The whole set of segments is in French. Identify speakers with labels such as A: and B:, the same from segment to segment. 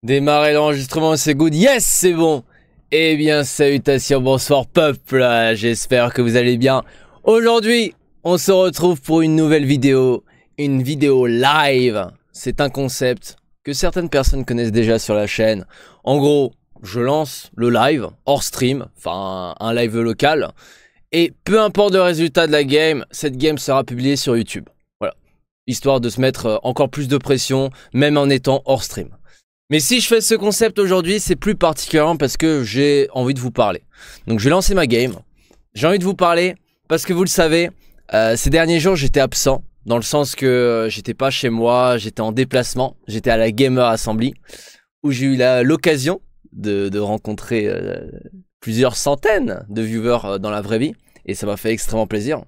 A: Démarrer l'enregistrement, c'est good. Yes, c'est bon. Eh bien, salutations, bonsoir peuple. J'espère que vous allez bien. Aujourd'hui, on se retrouve pour une nouvelle vidéo. Une vidéo live. C'est un concept que certaines personnes connaissent déjà sur la chaîne. En gros, je lance le live, hors stream, enfin un live local. Et peu importe le résultat de la game, cette game sera publiée sur YouTube. Voilà. Histoire de se mettre encore plus de pression, même en étant hors stream. Mais si je fais ce concept aujourd'hui, c'est plus particulièrement parce que j'ai envie de vous parler. Donc je vais lancer ma game. J'ai envie de vous parler parce que vous le savez, ces derniers jours j'étais absent. Dans le sens que j'étais pas chez moi, j'étais en déplacement. J'étais à la Gamer Assembly où j'ai eu l'occasion de rencontrer plusieurs centaines de viewers dans la vraie vie. Et ça m'a fait extrêmement plaisir.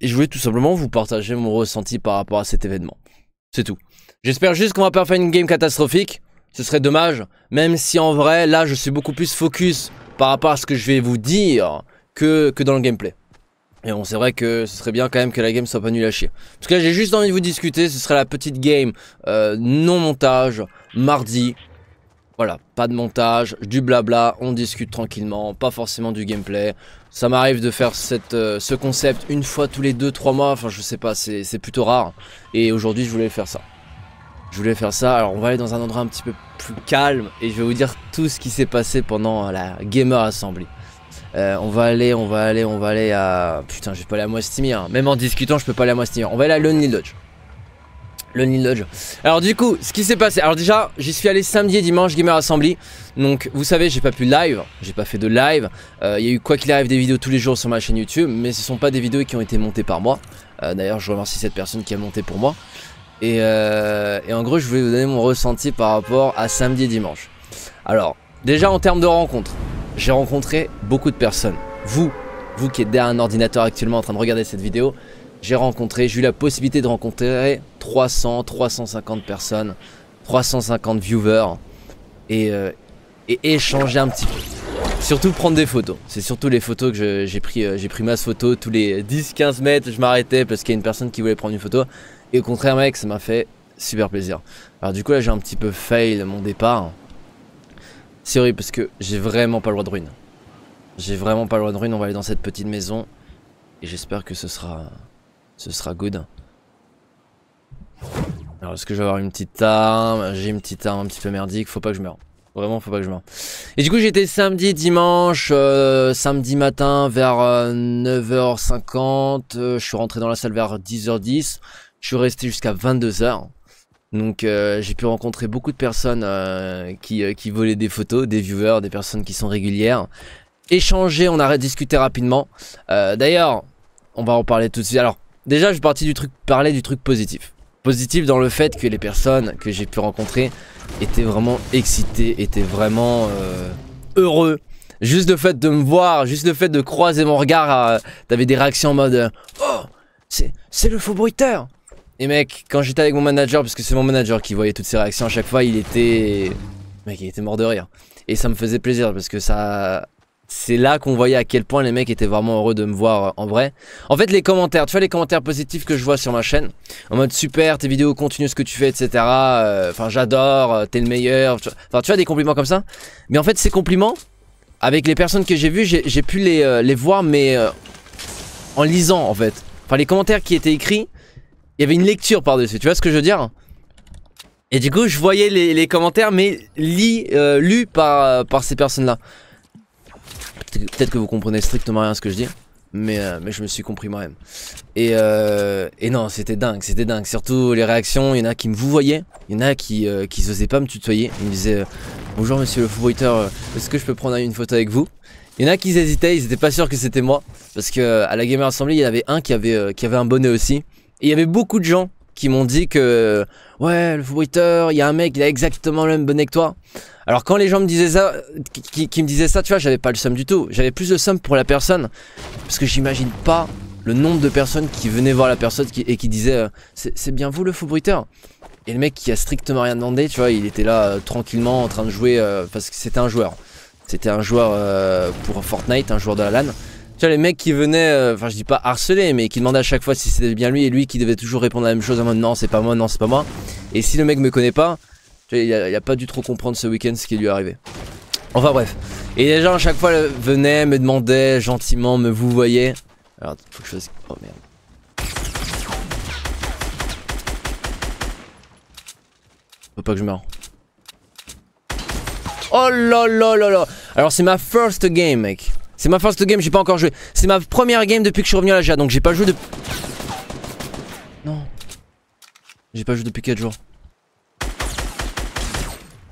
A: Et je voulais tout simplement vous partager mon ressenti par rapport à cet événement. C'est tout. J'espère juste qu'on va pas faire une game catastrophique. Ce serait dommage, même si en vrai, là, je suis beaucoup plus focus par rapport à ce que je vais vous dire que dans le gameplay. Et bon, c'est vrai que ce serait bien quand même que la game soit pas nulle à chier. En tout cas, j'ai juste envie de vous discuter, ce serait la petite game non montage, mardi. Voilà, pas de montage, du blabla, on discute tranquillement, pas forcément du gameplay. Ça m'arrive de faire ce concept une fois tous les 2-3 mois, enfin je sais pas, c'est plutôt rare. Et aujourd'hui, je voulais faire ça. Alors on va aller dans un endroit un petit peu plus calme et je vais vous dire tout ce qui s'est passé pendant la Gamer Assembly. On va aller à... Putain, je vais pas aller à Moistimir. Même en discutant, je peux pas aller à Moistimir. On va aller à Lonely Lodge. Lonely Lodge. Alors du coup, ce qui s'est passé... Alors déjà, j'y suis allé samedi et dimanche, Gamer Assembly. Donc vous savez, j'ai pas pu live. J'ai pas fait de live. Il y a eu quoi qu'il arrive des vidéos tous les jours sur ma chaîne YouTube. Mais ce sont pas des vidéos qui ont été montées par moi. D'ailleurs, je remercie cette personne qui a monté pour moi. Et en gros, je voulais vous donner mon ressenti par rapport à samedi et dimanche. Alors, déjà en termes de rencontres, j'ai rencontré beaucoup de personnes. Vous qui êtes derrière un ordinateur actuellement en train de regarder cette vidéo, j'ai eu la possibilité de rencontrer 350 personnes, 350 viewers et échanger un petit peu. Surtout prendre des photos. C'est surtout les photos que j'ai pris masse photo. Tous les 10-15 mètres, je m'arrêtais parce qu'il y a une personne qui voulait prendre une photo. Et au contraire, mec, ça m'a fait super plaisir. Alors du coup, là, j'ai un petit peu fail mon départ. C'est horrible parce que j'ai vraiment pas le droit de ruine. On va aller dans cette petite maison. Et j'espère que ce sera good. Alors, est-ce que je vais avoir une petite arme? J'ai une petite arme un petit peu merdique. Faut pas que je meure. Vraiment, faut pas que je meure. Et du coup, j'étais samedi, dimanche, samedi matin vers 9h50. Je suis rentré dans la salle vers 10h10. Je suis resté jusqu'à 22h. Donc j'ai pu rencontrer beaucoup de personnes qui volaient des photos, des viewers, des personnes qui sont régulières. Échanger, on a discuté rapidement. D'ailleurs, on va en parler tout de suite. Alors, déjà, je suis parti parler du truc positif. Positif dans le fait que les personnes que j'ai pu rencontrer étaient vraiment excitées, étaient vraiment heureux. Juste le fait de me voir, juste le fait de croiser mon regard, t'avais des réactions en mode oh, c'est le faux bruiteur. Et mec, quand j'étais avec mon manager, parce que c'est mon manager qui voyait toutes ces réactions à chaque fois, il était mort de rire. Et ça me faisait plaisir parce que c'est là qu'on voyait à quel point les mecs étaient vraiment heureux de me voir en vrai. En fait, les commentaires, tu vois les commentaires positifs que je vois sur ma chaîne, en mode super, tes vidéos continuent ce que tu fais, etc. Enfin, j'adore, t'es le meilleur. Enfin, tu vois des compliments comme ça. Mais en fait, ces compliments, avec les personnes que j'ai vues, j'ai pu les voir, mais en lisant en fait. Enfin, les commentaires qui étaient écrits, il y avait une lecture par-dessus, tu vois ce que je veux dire? Et du coup, je voyais les commentaires, mais lus par ces personnes-là. Peut-être que vous comprenez strictement rien à ce que je dis, mais je me suis compris moi-même. Et non, c'était dingue. Surtout les réactions, il y en a qui me vous voyaient, il y en a qui osaient pas me tutoyer. Ils me disaient bonjour monsieur le faux-bruiteur, est-ce que je peux prendre une photo avec vous? Il y en a qui hésitaient, ils étaient pas sûrs que c'était moi, parce que à la Gamer Assembly, il y en avait un qui avait un bonnet aussi. Et il y avait beaucoup de gens qui m'ont dit que ouais, le faux-bruiteur, il y a un mec, il a exactement le même bonnet que toi. Alors quand les gens me disaient ça, qui me disaient ça, tu vois, j'avais pas le seum du tout. J'avais plus de seum pour la personne, parce que j'imagine pas le nombre de personnes qui venaient voir la personne et qui disaient c'est bien vous le faux-bruiteur. Et le mec qui a strictement rien demandé, tu vois, il était là tranquillement en train de jouer, parce que c'était un joueur. C'était un joueur pour Fortnite, un joueur de la LAN. Tu vois les mecs qui venaient, enfin je dis pas harceler, mais qui demandaient à chaque fois si c'était bien lui, et lui qui devait toujours répondre la même chose en mode non c'est pas moi, non c'est pas moi. Et si le mec me connaît pas, tu Il a pas dû trop comprendre ce week-end ce qui lui est arrivé. Enfin bref. Et les gens à chaque fois venaient, me demandaient gentiment, me vous voyez. Alors faut que je fasse... Oh merde. Faut pas que je meure. Oh là là là là. Alors c'est ma first game mec. C'est ma first game, j'ai pas encore joué. C'est ma première game depuis que je suis revenu à la GA. Donc j'ai pas joué depuis... Non. J'ai pas joué depuis 4 jours.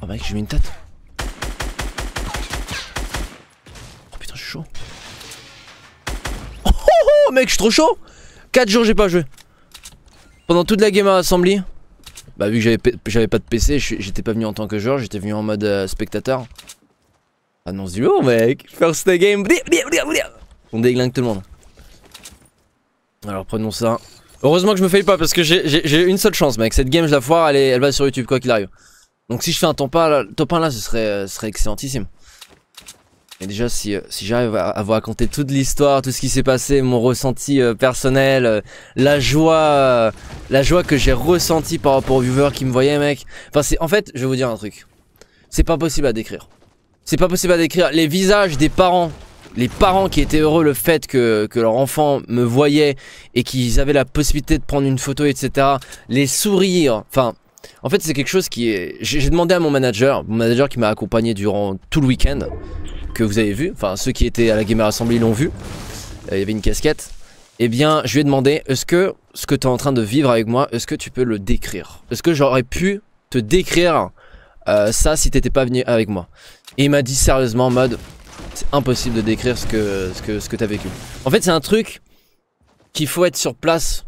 A: Oh mec, j'ai mis une tête. Oh putain, je suis chaud. Oh, oh, oh mec, je suis trop chaud. 4 jours j'ai pas joué. Pendant toute la game à Assembly. Bah vu que j'avais pas de PC, j'étais pas venu en tant que joueur, j'étais venu en mode spectateur. Annonce du lourd mec. First game. On déglingue tout le monde. Alors prenons ça. Heureusement que je me faille pas parce que j'ai une seule chance mec. Cette game je la foire, elle va sur YouTube quoi qu'il arrive. Donc si je fais un top 1 là, ce serait excellentissime. Et déjà si j'arrive à vous raconter toute l'histoire, tout ce qui s'est passé, mon ressenti personnel, la joie que j'ai ressenti par rapport aux viewers qui me voyaient mec. Enfin en fait je vais vous dire un truc. C'est pas possible à décrire. C'est pas possible à décrire. Les visages des parents. Les parents qui étaient heureux le fait que leur enfant me voyait et qu'ils avaient la possibilité de prendre une photo etc. Les sourires. Enfin en fait c'est quelque chose qui est... J'ai demandé à mon manager qui m'a accompagné durant tout le week-end. Que vous avez vu, enfin ceux qui étaient à la Gamer Assembly l'ont vu. Il y avait une casquette. Eh bien je lui ai demandé, est-ce que ce que tu es en train de vivre avec moi, est-ce que tu peux le décrire? Est-ce que j'aurais pu te décrire ça si t'étais pas venu avec moi? Et il m'a dit sérieusement en mode, c'est impossible de décrire ce que t'as vécu. En fait c'est un truc qu'il faut être sur place.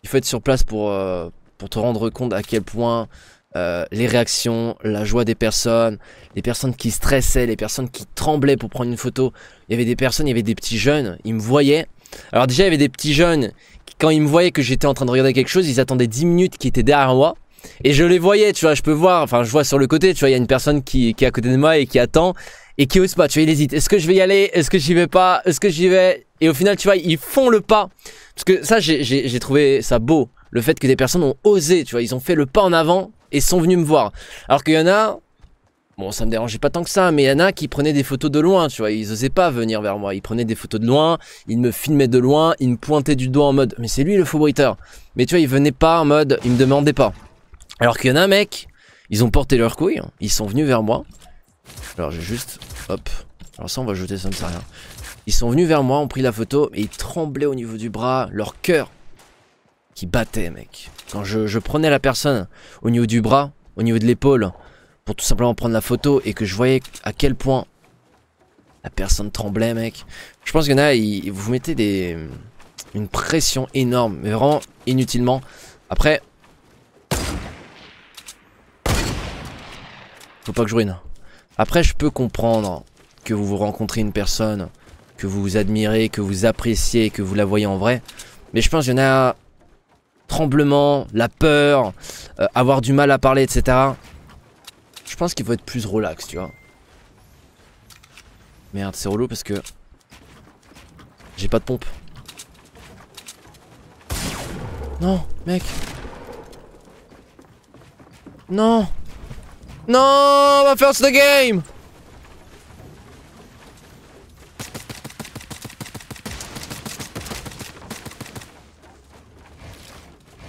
A: Il faut être sur place pour te rendre compte à quel point les réactions, la joie des personnes, les personnes qui stressaient, les personnes qui tremblaient pour prendre une photo. Il y avait des personnes, il y avait des petits jeunes, ils me voyaient. Alors déjà il y avait des petits jeunes qui, quand ils me voyaient que j'étais en train de regarder quelque chose, ils attendaient 10 minutes qui étaient derrière moi. Et je les voyais, tu vois, je peux voir, enfin je vois sur le côté, tu vois, il y a une personne qui est à côté de moi et qui attend et qui ose pas, tu vois, il hésite. Est-ce que je vais y aller? Est-ce que j'y vais pas? Est-ce que j'y vais? Et au final, tu vois, ils font le pas. Parce que ça, j'ai trouvé ça beau. Le fait que des personnes ont osé, tu vois, ils ont fait le pas en avant et sont venus me voir. Alors qu'il y en a, bon ça me dérangeait pas tant que ça, mais il y en a qui prenaient des photos de loin, tu vois, ils osaient pas venir vers moi. Ils prenaient des photos de loin, ils me filmaient de loin, ils me pointaient du doigt en mode, mais c'est lui le faux bruiteur. Mais tu vois, ils venaient pas en mode, ils me demandaient pas. Alors qu'il y en a, mec, ils ont porté leurs couilles, ils sont venus vers moi. Alors j'ai juste, hop, alors ça on va jeter, ça ne sert à rien. Ils sont venus vers moi, ont pris la photo, et ils tremblaient au niveau du bras, leur cœur qui battait, mec. Quand je prenais la personne au niveau du bras, au niveau de l'épaule, pour tout simplement prendre la photo, et que je voyais à quel point la personne tremblait, mec. Je pense qu'il y en a, vous mettez une pression énorme, mais vraiment inutilement. Après... Faut pas que je ruine. Après je peux comprendre que vous rencontrez une personne que vous admirez, que vous appréciez, que vous la voyez en vrai. Mais je pense qu'il y en a tremblement, la peur, avoir du mal à parler, etc. Je pense qu'il faut être plus relax, tu vois. Merde, c'est relou parce que j'ai pas de pompe. Non, mec. Non. Non, ma first game.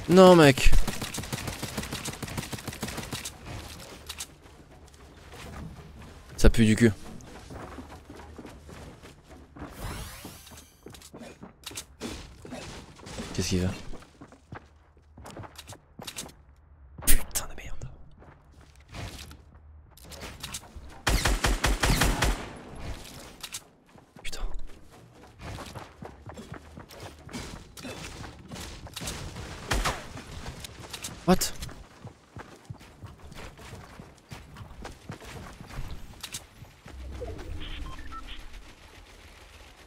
A: Non mec. Ça pue du cul. Qu'est-ce qu'il fait? Putain de merde. Putain. What?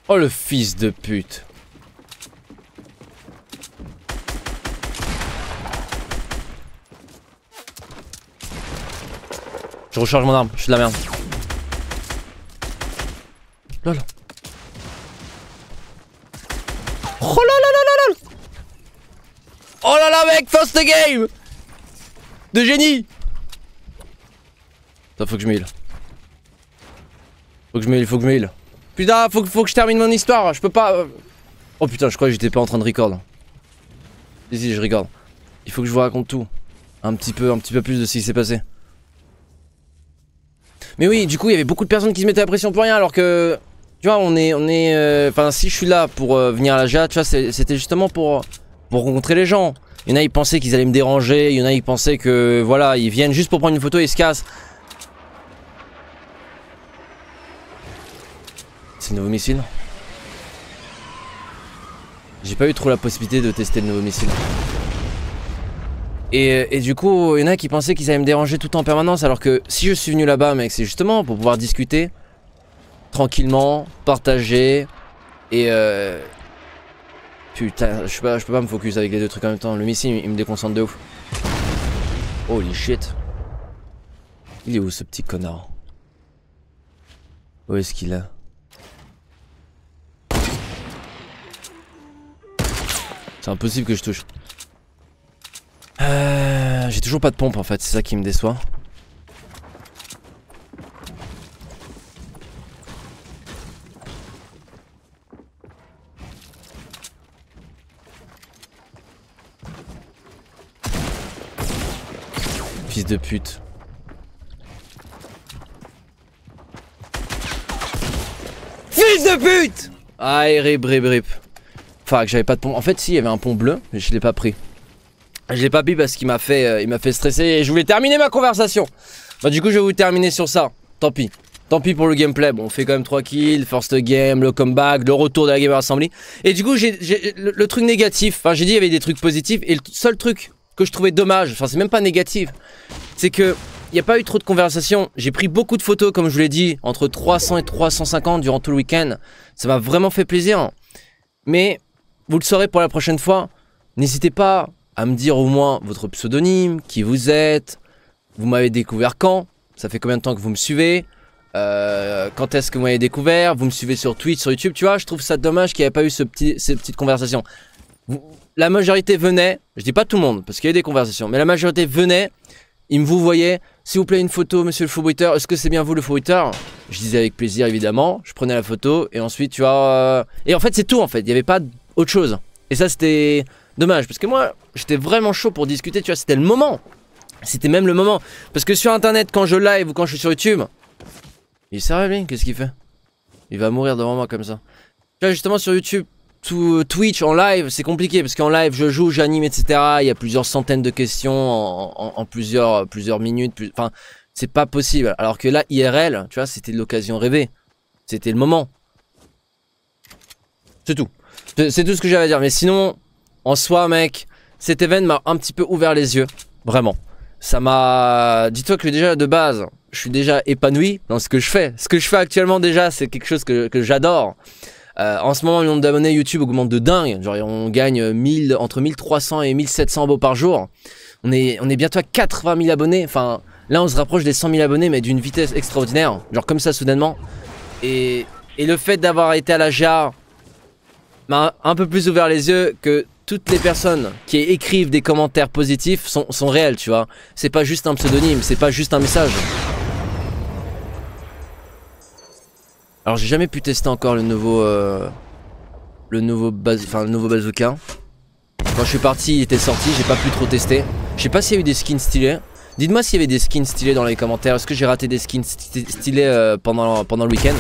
A: Oh le fils de pute. Je recharge mon arme, je suis de la merde. Lol. Oh là là là là là. Oh là là mec, first game de génie. Attends, faut que je me heal. Faut que je me heal, faut que je me heal. Putain, faut que je termine mon histoire, je peux pas... Oh putain, je crois que j'étais pas en train de record. Si, je record. Il faut que je vous raconte tout. Un petit peu plus de ce qui s'est passé. Mais oui, du coup, il y avait beaucoup de personnes qui se mettaient la pression pour rien, alors que... Tu vois, enfin, si je suis là pour venir à la GA, tu vois, c'était justement pour rencontrer les gens. Il y en a, ils pensaient qu'ils allaient me déranger. Il y en a, ils pensaient que, voilà, ils viennent juste pour prendre une photo et ils se cassent. C'est le nouveau missile. J'ai pas eu trop la possibilité de tester le nouveau missile. Et du coup, il y en a qui pensaient qu'ils allaient me déranger tout en permanence, alors que si je suis venu là-bas, mec, c'est justement pour pouvoir discuter tranquillement, partager et putain, je peux pas me focus avec les deux trucs en même temps. Le missile, il me déconcentre de ouf. Holy shit. Il est où ce petit connard? Où est-ce qu'il est? C'est impossible que je touche. J'ai toujours pas de pompe en fait, c'est ça qui me déçoit. Fils de pute. Fils de pute! Ah, rip. Enfin, que j'avais pas de pont. En fait, si, il y avait un pont bleu, mais je l'ai pas pris. Je l'ai pas pris parce qu'il m'a fait stresser et je voulais terminer ma conversation. Bah, du coup, je vais vous terminer sur ça. Tant pis. Tant pis pour le gameplay. Bon, on fait quand même 3 kills, first game, le comeback, le retour de la Gamer Assembly. Et du coup, j'ai le truc négatif. Enfin, j'ai dit il y avait des trucs positifs. Et le seul truc que je trouvais dommage, enfin, c'est même pas négatif, c'est que il n'y a pas eu trop de conversation. J'ai pris beaucoup de photos, comme je vous l'ai dit, entre 300 et 350 durant tout le week-end. Ça m'a vraiment fait plaisir. Mais vous le saurez pour la prochaine fois. N'hésitez pas à me dire au moins votre pseudonyme, qui vous êtes, vous m'avez découvert quand, ça fait combien de temps que vous me suivez, quand est-ce que vous m'avez découvert, vous me suivez sur Twitch, sur YouTube, tu vois, je trouve ça dommage qu'il n'y ait pas eu ces petites conversations. La majorité venait, je dis pas tout le monde, parce qu'il y a des conversations, mais la majorité venait, ils me vous voyaient, s'il vous plaît une photo monsieur le faux-bruiteur, est-ce que c'est bien vous le faux-bruiteur? Je disais avec plaisir évidemment, je prenais la photo, et ensuite tu vois, et en fait c'est tout en fait, il n'y avait pas autre chose, et ça c'était... dommage, parce que moi, j'étais vraiment chaud pour discuter, tu vois, c'était le moment. C'était même le moment. Parce que sur internet, quand je live ou quand je suis sur YouTube, il est sérieux lui, qu'est-ce qu'il fait? Il va mourir devant moi comme ça. Tu vois, justement sur YouTube, Twitch en live, c'est compliqué, parce qu'en live, je joue, j'anime, etc. Il y a plusieurs centaines de questions en plusieurs minutes. Enfin, c'est pas possible. Alors que là, IRL, tu vois, c'était l'occasion rêvée. C'était le moment. C'est tout. C'est tout ce que j'avais à dire. Mais sinon... En soi, mec, cet événement m'a un petit peu ouvert les yeux, vraiment. Ça m'a... Dis-toi que déjà, de base, je suis déjà épanoui dans ce que je fais. Ce que je fais actuellement, déjà, c'est quelque chose que j'adore. En ce moment, le nombre d'abonnés YouTube augmente de dingue. Genre, on gagne entre 1300 et 1700 abos par jour. On est bientôt à 80 000 abonnés. Enfin, là, on se rapproche des 100 000 abonnés, mais d'une vitesse extraordinaire. Genre, comme ça, soudainement. Et le fait d'avoir été à la GA m'a un peu plus ouvert les yeux que... Toutes les personnes qui écrivent des commentaires positifs sont réelles, tu vois. C'est pas juste un pseudonyme, c'est pas juste un message. Alors j'ai jamais pu tester encore le nouveau bazooka. Quand je suis parti, il était sorti, j'ai pas pu trop tester. Je sais pas s'il y a eu des skins stylés. Dites-moi s'il y avait des skins stylés dans les commentaires. Est-ce que j'ai raté des skins stylés pendant le week-end?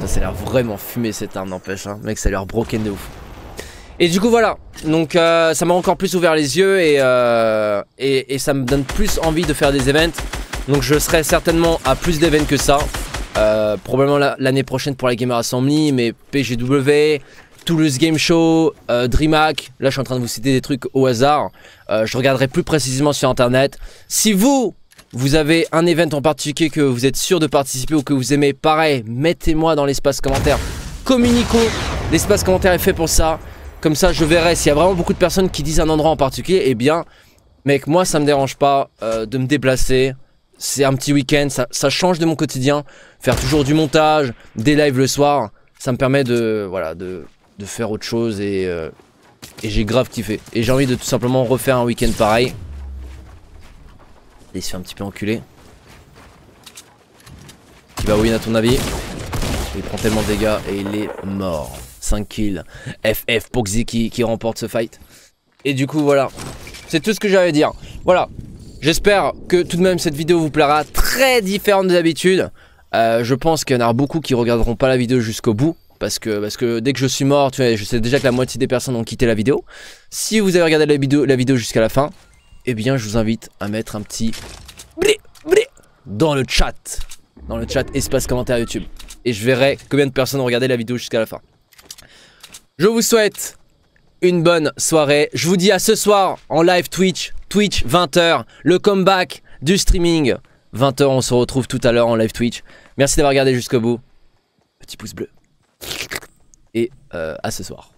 A: Ça a l'air vraiment fumé cette arme, n'empêche, hein. Mec, ça a l'air broken de ouf. Et du coup voilà, donc ça m'a encore plus ouvert les yeux et ça me donne plus envie de faire des events. Donc je serai certainement à plus d'events que ça. Probablement l'année prochaine pour la Gamer Assembly, mais PGW, Toulouse Game Show, DreamHack. Là je suis en train de vous citer des trucs au hasard. Je regarderai plus précisément sur internet. Si vous avez un event en particulier que vous êtes sûr de participer ou que vous aimez, pareil, mettez-moi dans l'espace commentaire. Communiquons, l'espace commentaire est fait pour ça. Comme ça je verrai s'il y a vraiment beaucoup de personnes qui disent un endroit en particulier. Eh bien mec, moi ça me dérange pas de me déplacer. C'est un petit week-end, ça change de mon quotidien. Faire toujours du montage, des lives le soir, ça me permet de faire autre chose. Et j'ai grave kiffé. Et j'ai envie de tout simplement refaire un week-end pareil. Il se fait un petit peu enculer. Qui va win à ton avis? Il prend tellement de dégâts et il est mort. 5 kills. FF pour Xiki qui remporte ce fight. Et du coup voilà, c'est tout ce que j'avais à dire. Voilà, j'espère que tout de même cette vidéo vous plaira. Très différente d'habitude. Je pense qu'il y en aura beaucoup qui regarderont pas la vidéo jusqu'au bout. Parce que dès que je suis mort, tu vois, je sais déjà que la moitié des personnes ont quitté la vidéo. Si vous avez regardé la vidéo jusqu'à la fin, eh bien je vous invite à mettre un petit blé dans le chat. Dans le chat espace commentaire YouTube. Et je verrai combien de personnes ont regardé la vidéo jusqu'à la fin. Je vous souhaite une bonne soirée. Je vous dis à ce soir en live Twitch 20h, le comeback du streaming. 20h, on se retrouve tout à l'heure en live Twitch. Merci d'avoir regardé jusqu'au bout. Petit pouce bleu. Et à ce soir.